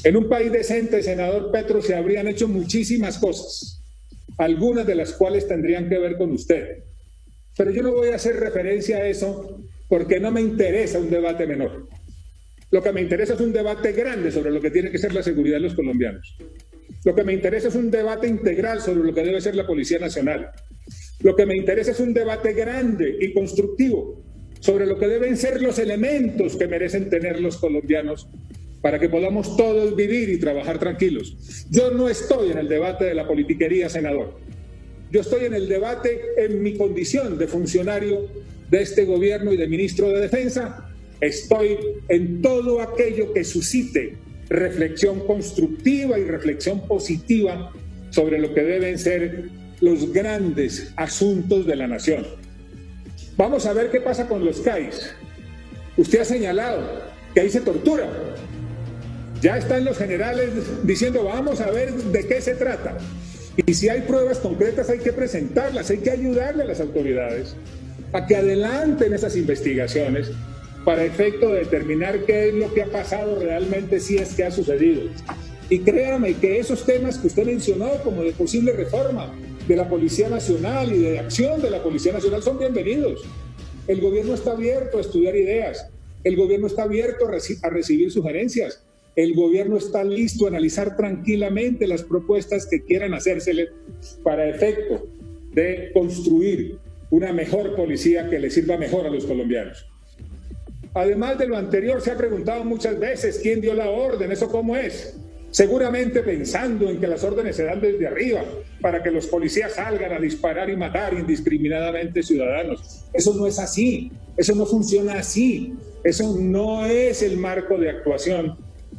En un país decente, senador Petro, se habrían hecho muchísimas cosas, algunas de las cuales tendrían que ver con usted. Pero yo no voy a hacer referencia a eso porque no me interesa un debate menor. Lo que me interesa es un debate grande sobre lo que tiene que ser la seguridad de los colombianos. Lo que me interesa es un debate integral sobre lo que debe ser la Policía Nacional. Lo que me interesa es un debate grande y constructivo sobre lo que deben ser los elementos que merecen tener los colombianos para que podamos todos vivir y trabajar tranquilos. Yo no estoy en el debate de la politiquería, senador. Yo estoy en el debate en mi condición de funcionario de este gobierno y de ministro de Defensa. Estoy en todo aquello que suscite reflexión constructiva y reflexión positiva sobre lo que deben ser los grandes asuntos de la nación. Vamos a ver qué pasa con los CAIs. Usted ha señalado que ahí se tortura. Ya están los generales diciendo vamos a ver de qué se trata. Y si hay pruebas concretas hay que presentarlas, hay que ayudarle a las autoridades a que adelanten esas investigaciones para efecto de determinar qué es lo que ha pasado realmente, si es que ha sucedido. Y créame que esos temas que usted mencionó como de posible reforma de la Policía Nacional y de acción de la Policía Nacional son bienvenidos. El gobierno está abierto a estudiar ideas, el gobierno está abierto a recibir sugerencias, el gobierno está listo a analizar tranquilamente las propuestas que quieran hacérsele para efecto de construir una mejor policía que le sirva mejor a los colombianos. Además de lo anterior, se ha preguntado muchas veces quién dio la orden, eso cómo es. Seguramente pensando en que las órdenes se dan desde arriba para que los policías salgan a disparar y matar indiscriminadamente ciudadanos. Eso no es así, eso no funciona así, eso no es el marco de actuación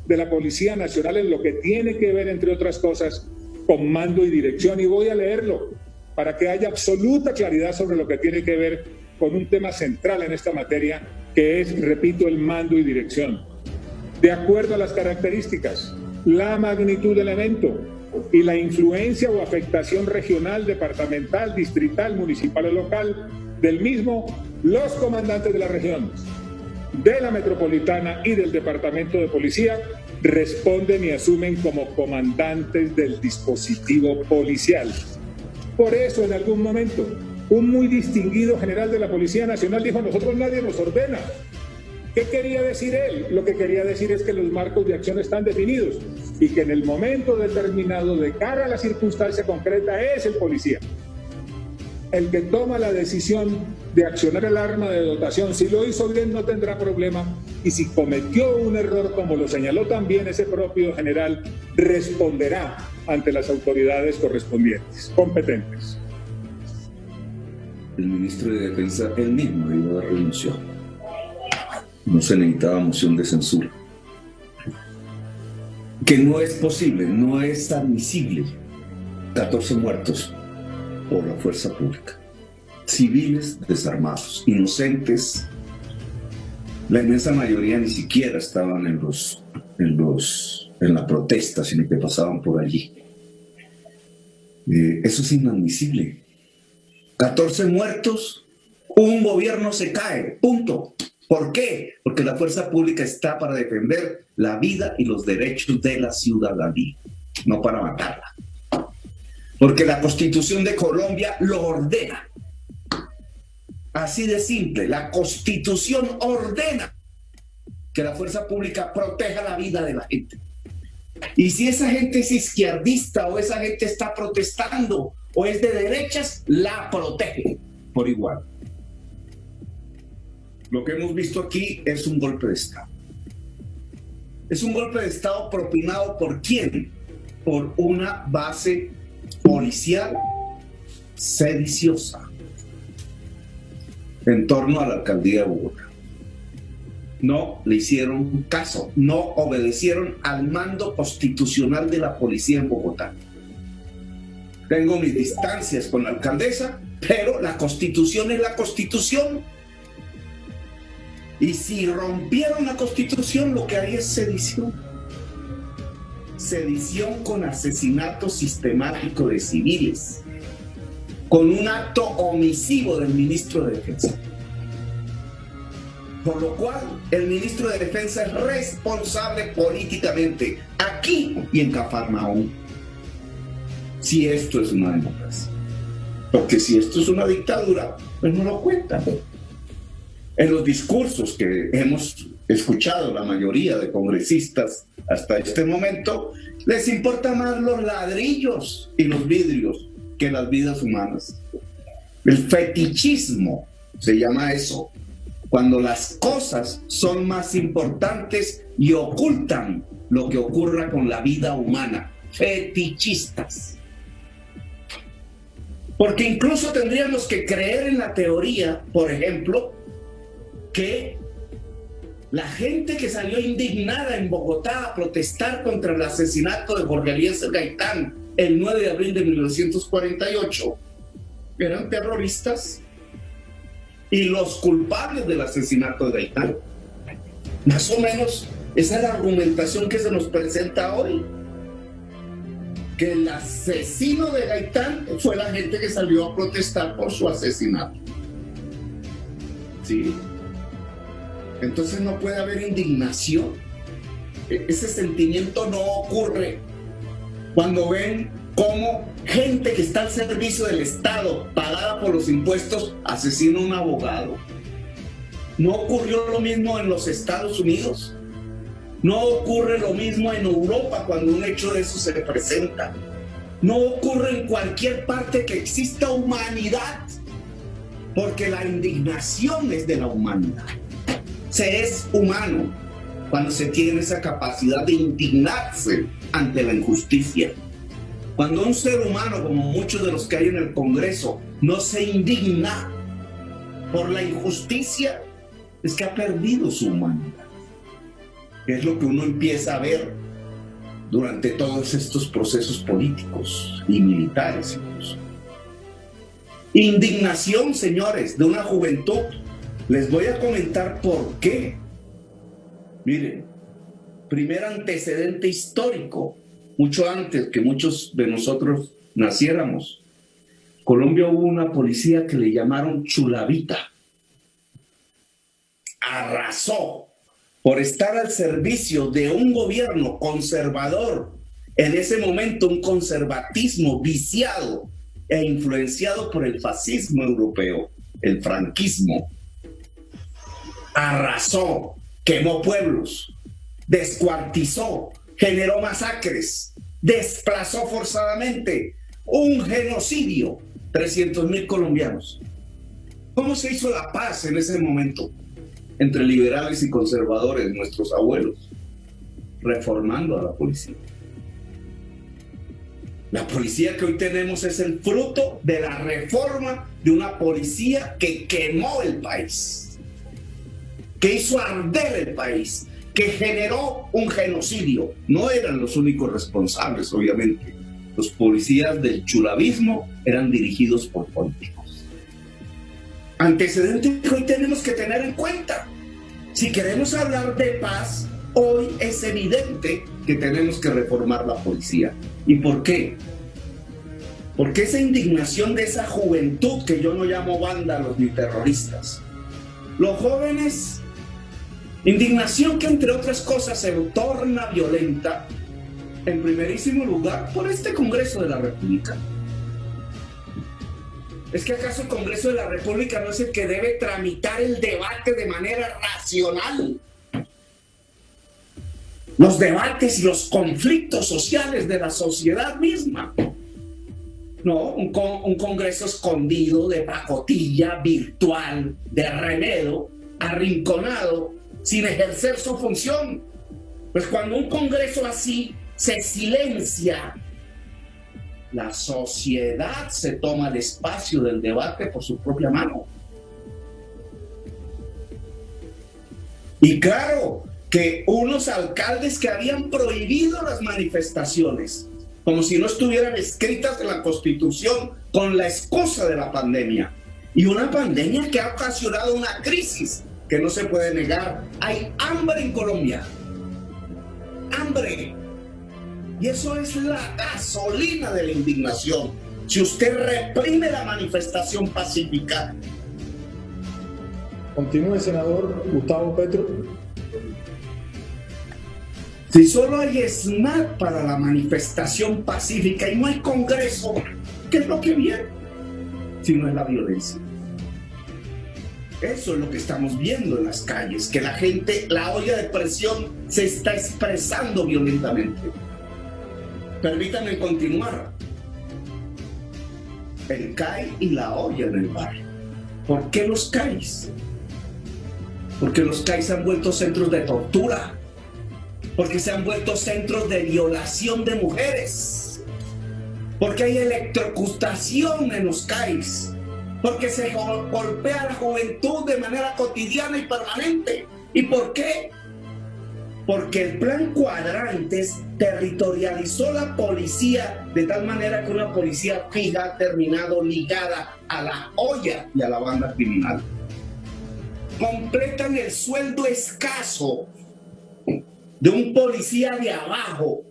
de la Policía Nacional en lo que tiene que ver, entre otras cosas, con mando y dirección. Y voy a leerlo para que haya absoluta claridad sobre lo que tiene que ver con un tema central en esta materia, que es, repito, el mando y dirección. De acuerdo a las características, la magnitud del evento y la influencia o afectación regional, departamental, distrital, municipal o local del mismo, los comandantes de la región, de la metropolitana y del departamento de policía responden y asumen como comandantes del dispositivo policial. Por eso, en algún momento, un muy distinguido general de la Policía Nacional dijo: a nosotros nadie nos ordena. ¿Qué quería decir él? Lo que quería decir es que los marcos de acción están definidos y que en el momento determinado, de cara a la circunstancia concreta, es el policía el que toma la decisión de accionar el arma de dotación. Si lo hizo bien, no tendrá problema, y si cometió un error, como lo señaló también ese propio general, responderá ante las autoridades correspondientes, competentes. El ministro de Defensa, él mismo dio la renunció. No se necesitaba moción de censura. Que no es posible, no es admisible 14 muertos por la fuerza pública. Civiles desarmados, inocentes. La inmensa mayoría ni siquiera estaban en la protesta, sino que pasaban por allí. Eso es inadmisible. 14 muertos, un gobierno se cae, punto. ¿Por qué? Porque la fuerza pública está para defender la vida y los derechos de la ciudadanía, no para matarla. Porque la Constitución de Colombia lo ordena. Así de simple, la Constitución ordena que la fuerza pública proteja la vida de la gente. Y si esa gente es izquierdista o esa gente está protestando o es de derechas, la protege por igual. Lo que hemos visto aquí es un golpe de Estado. Es un golpe de Estado propinado ¿por quién? Por una base policial sediciosa en torno a la alcaldía de Bogotá. No le hicieron caso, no obedecieron al mando constitucional de la policía en Bogotá. Tengo mis distancias con la alcaldesa, pero la Constitución es la Constitución. Y si rompieron la Constitución, lo que hay es sedición. Sedición con asesinato sistemático de civiles, con un acto omisivo del ministro de Defensa. Por lo cual, el ministro de Defensa es responsable políticamente aquí y en Cafarnaúm. Si esto es una democracia. Porque si esto es una dictadura, pues no lo cuentan. En los discursos que hemos escuchado la mayoría de congresistas hasta este momento, les importa más los ladrillos y los vidrios que las vidas humanas. El fetichismo se llama eso, cuando las cosas son más importantes y ocultan lo que ocurra con la vida humana. Fetichistas. Porque incluso tendríamos que creer en la teoría, por ejemplo, que la gente que salió indignada en Bogotá a protestar contra el asesinato de Jorge Eliezer Gaitán el 9 de abril de 1948 eran terroristas y los culpables del asesinato de Gaitán. Más o menos esa es la argumentación que se nos presenta hoy. Que el asesino de Gaitán fue la gente que salió a protestar por su asesinato. ¿Sí? Entonces no puede haber indignación. Ese sentimiento no ocurre cuando ven cómo gente que está al servicio del Estado, pagada por los impuestos, asesina a un abogado. No ocurrió lo mismo en los Estados Unidos. No ocurre lo mismo en Europa cuando un hecho de eso se presenta. No ocurre en cualquier parte que exista humanidad, porque la indignación es de la humanidad. Se es humano cuando se tiene esa capacidad de indignarse ante la injusticia. Cuando un ser humano, como muchos de los que hay en el Congreso, no se indigna por la injusticia, es que ha perdido su humanidad. Es lo que uno empieza a ver durante todos estos procesos políticos y militares incluso. Indignación, señores, de una juventud. Les voy a comentar por qué. Miren, primer antecedente histórico, mucho antes que muchos de nosotros naciéramos. Colombia hubo una policía que le llamaron Chulavita. Arrasó por estar al servicio de un gobierno conservador, en ese momento un conservatismo viciado e influenciado por el fascismo europeo, el franquismo. Arrasó, quemó pueblos, descuartizó, generó masacres, desplazó forzadamente, un genocidio, 300,000 colombianos. ¿Cómo se hizo la paz en ese momento entre liberales y conservadores, nuestros abuelos? Reformando a la policía. La policía que hoy tenemos es el fruto de la reforma de una policía que quemó el país, que hizo arder el país, que generó un genocidio. No eran los únicos responsables, obviamente. Los policías del chulavismo eran dirigidos por políticos. Antecedente que hoy tenemos que tener en cuenta. Si queremos hablar de paz, hoy es evidente que tenemos que reformar la policía. ¿Y por qué? Porque esa indignación de esa juventud que yo no llamo vándalos ni terroristas. Los jóvenes, indignación que entre otras cosas se torna violenta, en primerísimo lugar, por este Congreso de la República. ¿Es que acaso el Congreso de la República no es el que debe tramitar el debate de manera racional? Los debates y los conflictos sociales de la sociedad misma. No, un Congreso escondido, de pacotilla, virtual, de remedo, arrinconado, sin ejercer su función. Pues cuando un Congreso así se silencia, la sociedad se toma el espacio del debate por su propia mano. Y claro, que unos alcaldes que habían prohibido las manifestaciones, como si no estuvieran escritas en la Constitución, con la excusa de la pandemia. Y una pandemia que ha ocasionado una crisis que no se puede negar. Hay hambre en Colombia. Hambre. Y eso es la gasolina de la indignación. Si usted reprime la manifestación pacífica, Continúe, senador Gustavo Petro. Si solo hay SMAT para la manifestación pacífica y no hay Congreso, ¿qué es lo que viene? Si no es la violencia. Eso es lo que estamos viendo en las calles, que la gente, la olla de presión se está expresando violentamente. Permítanme continuar. El CAI y la olla en el barrio. ¿Por qué los CAIs? Porque los CAIs se han vuelto centros de tortura, porque se han vuelto centros de violación de mujeres, porque hay electrocutación en los CAIs, porque se golpea a la juventud de manera cotidiana y permanente. ¿Y por qué? Porque el plan Cuadrantes territorializó la policía de tal manera que una policía fija ha terminado ligada a la olla y a la banda criminal. Completan el sueldo escaso de un policía de abajo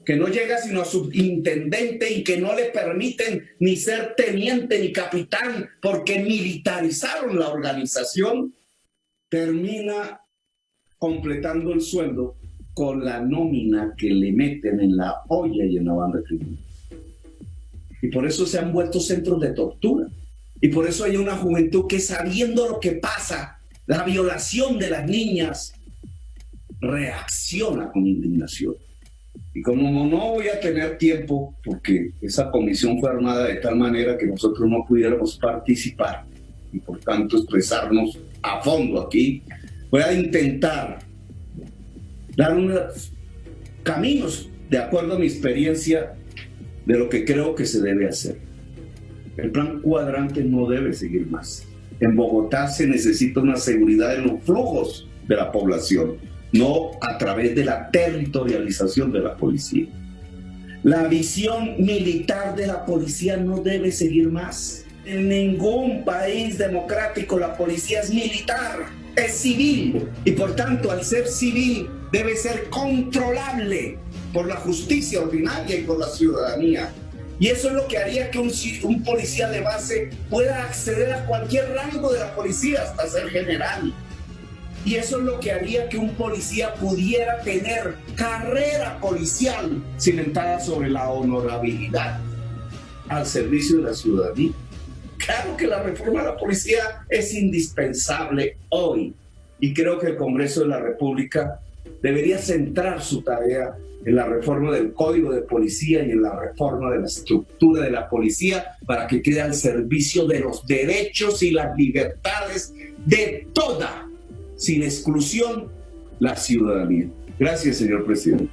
que no llega sino a subintendente y que no le permiten ni ser teniente ni capitán porque militarizaron la organización, termina completando el sueldo con la nómina que le meten en la olla y en la banda criminal. Y por eso se han vuelto centros de tortura. Y por eso hay una juventud que, sabiendo lo que pasa, la violación de las niñas, reacciona con indignación. Y como no voy a tener tiempo, porque esa comisión fue armada de tal manera que nosotros no pudiéramos participar y por tanto expresarnos a fondo aquí, voy a intentar dar unos caminos de acuerdo a mi experiencia de lo que creo que se debe hacer. El plan Cuadrante no debe seguir más. En Bogotá se necesita una seguridad en los flujos de la población, no a través de la territorialización de la policía. La visión militar de la policía no debe seguir más. En ningún país democrático la policía es militar, es civil, y por tanto al ser civil debe ser controlable por la justicia ordinaria y por la ciudadanía. Y eso es lo que haría que un policía de base pueda acceder a cualquier rango de la policía hasta ser general. Y eso es lo que haría que un policía pudiera tener carrera policial cimentada sobre la honorabilidad al servicio de la ciudadanía. Claro que la reforma de la policía es indispensable hoy y creo que el Congreso de la República debería centrar su tarea en la reforma del Código de Policía y en la reforma de la estructura de la policía para que quede al servicio de los derechos y las libertades de toda, sin exclusión, la ciudadanía. Gracias, señor presidente.